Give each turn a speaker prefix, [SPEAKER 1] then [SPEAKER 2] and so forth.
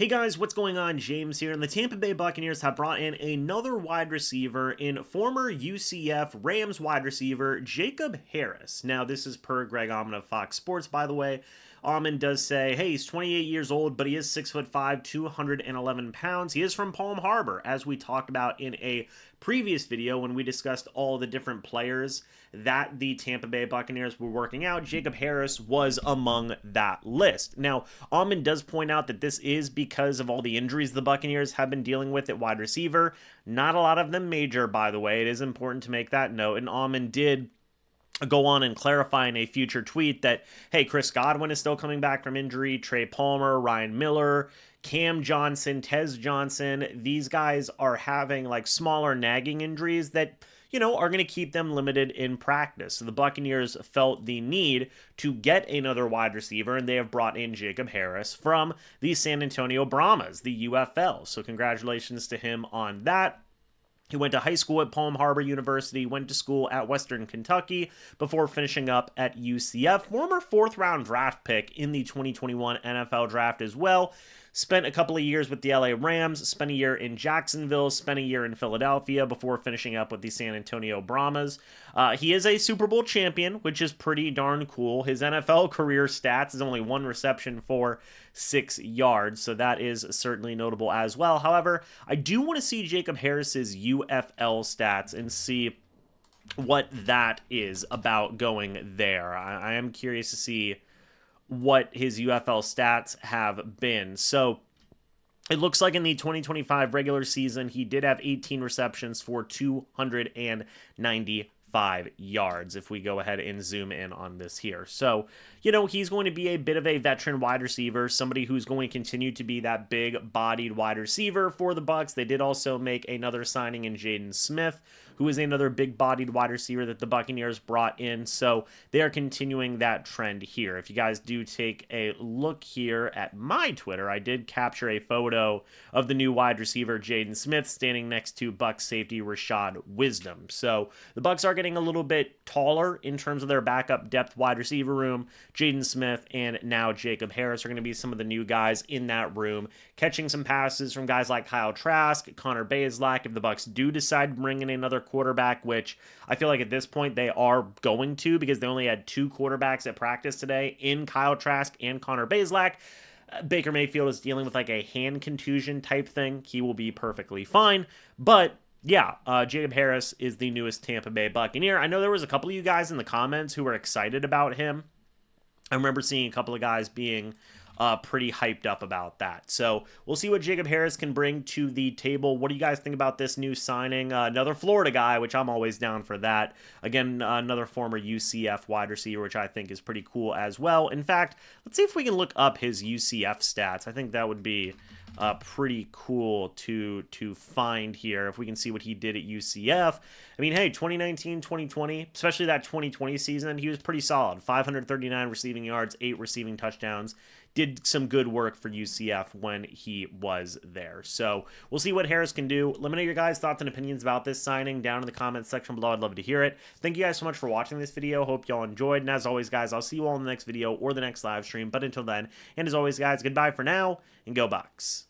[SPEAKER 1] Hey guys, what's going on? James here, and the Tampa Bay Buccaneers have brought in another wide receiver in former UCF Rams wide receiver Jacob Harris. Now, this is per Greg Auman of Fox Sports, by the way. Auman does say, hey, he's 28 years old, but he is 6'5", 211 pounds. He is from Palm Harbor, as we talked about in a previous video when we discussed all the different players that the Tampa Bay Buccaneers were working out. Jacob Harris was among that list. Now, Auman does point out that this is because of all the injuries the Buccaneers have been dealing with at wide receiver. Not a lot of them major, by the way. It is important to make that note, and Auman did go on and clarify in a future tweet that, hey, Chris Godwin is still coming back from injury, Trey Palmer, Ryan Miller, Cam Johnson, Tez Johnson. These guys are having like smaller nagging injuries that, are going to keep them limited in practice. So the Buccaneers felt the need to get another wide receiver, and they have brought in Jacob Harris from the San Antonio Brahmas, the UFL. So congratulations to him on that. He went to high school at Palm Harbor University, went to school at Western Kentucky before finishing up at UCF. Former fourth-round draft pick in the 2021 NFL Draft as well. Spent a couple of years with the LA Rams, spent a year in Jacksonville, spent a year in Philadelphia before finishing up with the San Antonio Brahmas. He is a Super Bowl champion, which is pretty darn cool. His NFL career stats is only 1 reception for 6 yards, so that is certainly notable as well. However, I do want to see Jacob Harris's UFL stats and see what that is about going there. I am curious to see what his UFL stats have been. So it looks like in the 2025 regular season, he did have 18 receptions for 295 yards, if we go ahead and zoom in on this here. So, he's going to be a bit of a veteran wide receiver, somebody who's going to continue to be that big-bodied wide receiver for the Bucs. They did also make another signing in Jaden Smith, who is another big-bodied wide receiver that the Buccaneers brought in. So they are continuing that trend here. If you guys do take a look here at my Twitter, I did capture a photo of the new wide receiver Jaden Smith standing next to Bucs safety Rashad Wisdom. So the Bucs are getting a little bit taller in terms of their backup depth wide receiver room. Jaden Smith and now Jacob Harris are going to be some of the new guys in that room, catching some passes from guys like Kyle Trask, Connor Bazelak. If the Bucs do decide to bring in another quarterback, which I feel like at this point they are going to, because they only had 2 quarterbacks at practice today in Kyle Trask and Connor Bazelak. Baker Mayfield is dealing with like a hand contusion type thing. He will be perfectly fine. But yeah, Jacob Harris is the newest Tampa Bay Buccaneer. I know there was a couple of you guys in the comments who were excited about him. I remember seeing a couple of guys being pretty hyped up about that. So we'll see what Jacob Harris can bring to the table. What do you guys think about this new signing? Another Florida guy, which I'm always down for that. Again, another former UCF wide receiver, which I think is pretty cool as well. In fact, let's see if we can look up his UCF stats. I think that would be pretty cool to find here, if we can see what he did at UCF. I mean, hey, 2019, 2020, especially that 2020 season, he was pretty solid. 539 receiving yards, 8 receiving touchdowns. Did some good work for UCF when he was there. So we'll see what Harris can do. Let me know your guys' thoughts and opinions about this signing down in the comments section below. I'd love to hear it. Thank you guys so much for watching this video. Hope y'all enjoyed. And as always, guys, I'll see you all in the next video or the next live stream. But until then, and as always, guys, goodbye for now, and go Bucs.